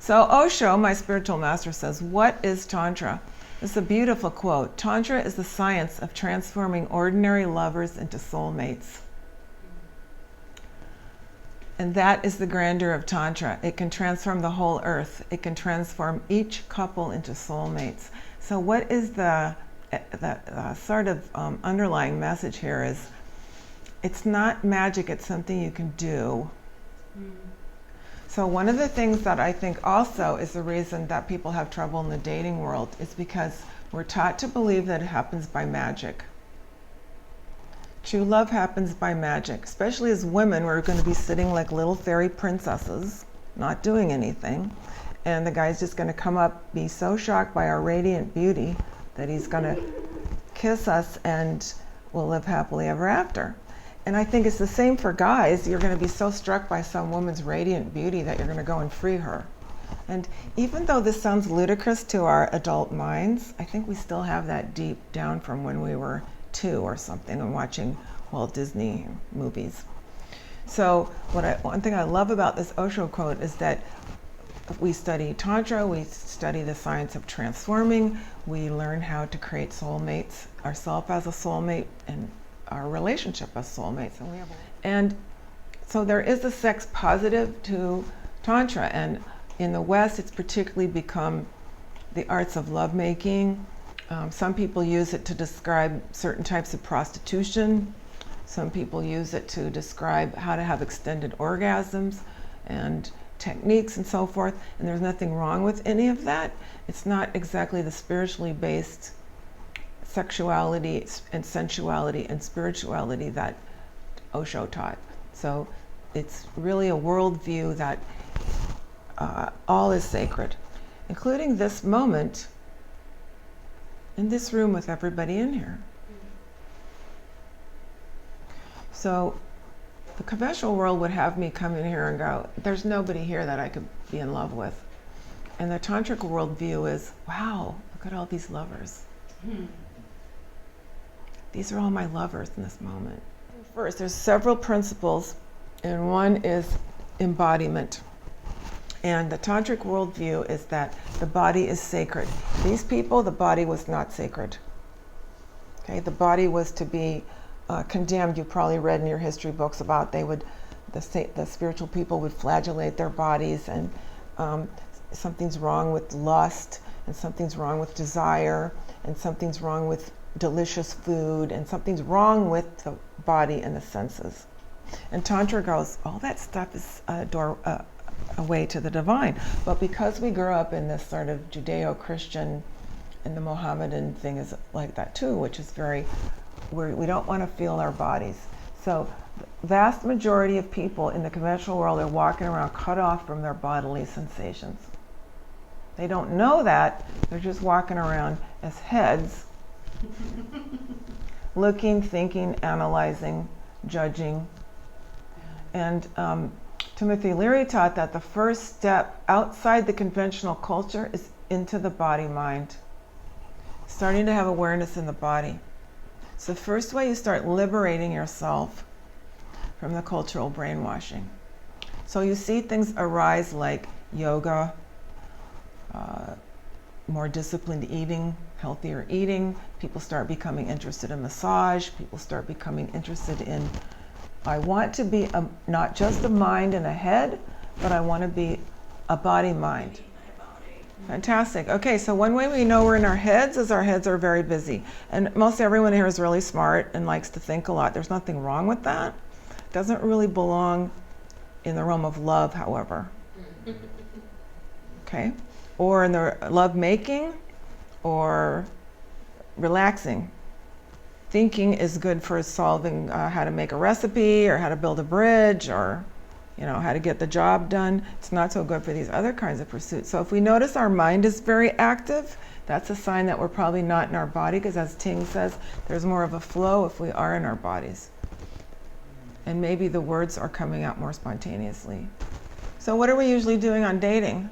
So Osho, my spiritual master, says, what is Tantra? It's a beautiful quote. Tantra is the science of transforming ordinary lovers into soulmates. And that is the grandeur of Tantra. It can transform the whole earth. It can transform each couple into soulmates. So what is the sort of underlying message here is, it's not magic, it's something you can do. So one of the things that I think also is the reason that people have trouble in the dating world is because we're taught to believe that it happens by magic. True love happens by magic. Especially as women, we're going to be sitting like little fairy princesses, not doing anything. And the guy's just going to come up, be so shocked by our radiant beauty that he's going to kiss us and we'll live happily ever after. And I think it's the same for guys. You're going to be so struck by some woman's radiant beauty that you're going to go and free her. And even though this sounds ludicrous to our adult minds, I think we still have that deep down from when we were 2 or something and watching Walt Disney movies. So one thing I love about this Osho quote is that we study Tantra, we study the science of transforming, we learn how to create soulmates, ourselves as a soulmate, and our relationship as soulmates. And so there is a sex positive to Tantra, and in the West it's particularly become the arts of lovemaking. Some people use it to describe certain types of prostitution. Some people use it to describe how to have extended orgasms and techniques and so forth, and there's nothing wrong with any of that. It's not exactly the spiritually based sexuality and sensuality and spirituality that Osho taught. So it's really a worldview that all is sacred, including this moment in this room with everybody in here. So the conventional world would have me come in here and go, there's nobody here that I could be in love with. And the tantric worldview is, wow, look at all these lovers. These are all my lovers in this moment. First, there's several principles, and one is embodiment. And the tantric worldview is that the body is sacred. These people, the body was not sacred. Okay, the body was to be condemned. You probably read in your history books about the spiritual people would flagellate their bodies, and something's wrong with lust, and something's wrong with desire, and something's wrong with delicious food, and something's wrong with the body and the senses. And Tantra goes, all that stuff is a way to the divine. But because we grew up in this sort of Judeo-Christian, and the Mohammedan thing is like that too, which is we don't want to feel our bodies. So the vast majority of people in the conventional world are walking around cut off from their bodily sensations. They don't know that, they're just walking around as heads, looking, thinking, analyzing, judging. And Timothy Leary taught that the first step outside the conventional culture is into the body-mind, starting to have awareness in the body. It's the first way you start liberating yourself from the cultural brainwashing. So you see things arise like yoga, more disciplined eating, healthier eating. People start becoming interested in massage. People start becoming interested in, I want to be not just a mind and a head, but I want to be a body-mind. Fantastic. Okay, so one way we know we're in our heads is our heads are very busy. And most everyone here is really smart and likes to think a lot. There's nothing wrong with that. It doesn't really belong in the realm of love, however. Okay? Or in the love making or relaxing. Thinking is good for solving how to make a recipe or how to build a bridge or how to get the job done. It's not so good for these other kinds of pursuits. So if we notice our mind is very active, that's a sign that we're probably not in our body, because as Ting says, there's more of a flow if we are in our bodies. And maybe the words are coming out more spontaneously. So what are we usually doing on dating?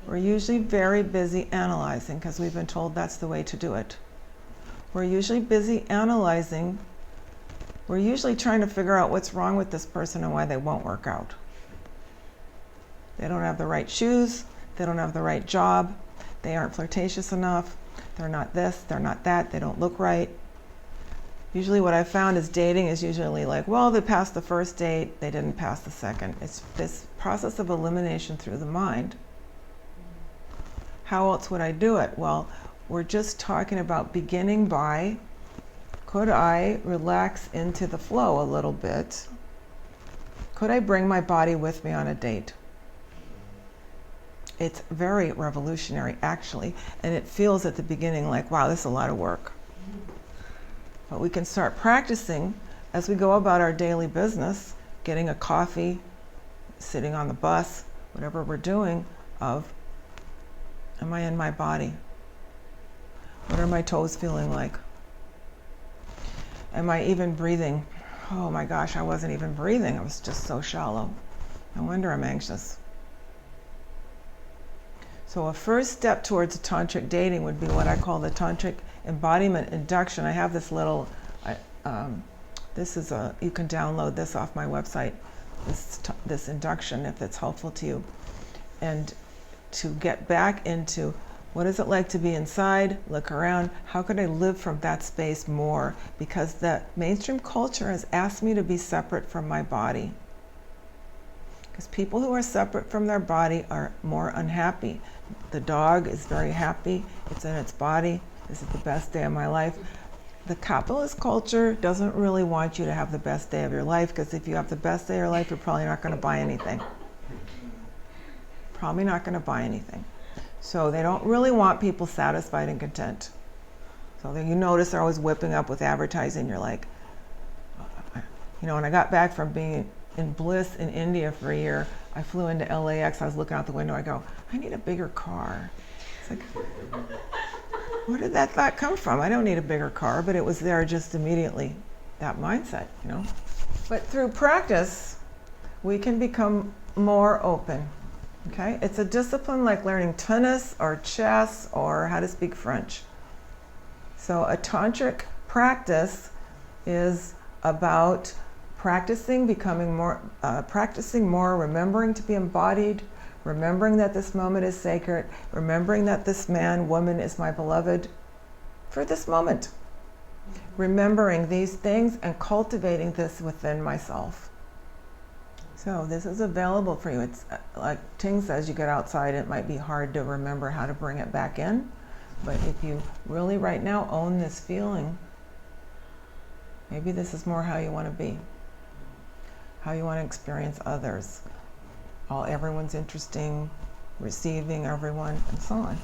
We're usually very busy analyzing, because we've been told that's the way to do it. We're usually busy analyzing. We're usually trying to figure out what's wrong with this person and why they won't work out. They don't have the right shoes. They don't have the right job. They aren't flirtatious enough. They're not this, they're not that. They don't look right. Usually what I found is dating is usually like, well, they passed the first date, they didn't pass the second. It's this process of elimination through the mind. How else would I do it? Well, we're just talking about beginning by, could I relax into the flow a little bit? Could I bring my body with me on a date? It's very revolutionary, actually, and it feels at the beginning like, wow, this is a lot of work. But we can start practicing as we go about our daily business, getting a coffee, sitting on the bus, whatever we're doing, of, am I in my body? What are my toes feeling like? Am I even breathing? Oh my gosh, I wasn't even breathing. I was just so shallow. No wonder I'm anxious. So a first step towards tantric dating would be what I call the tantric embodiment induction. I have this little, you can download this off my website, this induction, if it's helpful to you. And to get back into what is it like to be inside, look around, how could I live from that space more? Because the mainstream culture has asked me to be separate from my body. Because people who are separate from their body are more unhappy. The dog is very happy, it's in its body, this is the best day of my life. The capitalist culture doesn't really want you to have the best day of your life, because if you have the best day of your life, you're probably not going to buy anything. Probably not going to buy anything. So they don't really want people satisfied and content. So you notice they're always whipping up with advertising. You're like, when I got back from being in bliss in India for a year, I flew into LAX, I was looking out the window, I go, I need a bigger car. It's like, where did that thought come from? I don't need a bigger car, but it was there just immediately, that mindset, But through practice, we can become more open, okay? It's a discipline like learning tennis or chess or how to speak French. So a tantric practice is about practicing more, remembering to be embodied, remembering that this moment is sacred, remembering that this man, woman is my beloved for this moment. Remembering these things and cultivating this within myself. So this is available for you. It's like Ting says, you get outside, it might be hard to remember how to bring it back in. But if you really right now own this feeling, maybe this is more how you want to be. How you want to experience others. Everyone's interesting, receiving everyone, and so on.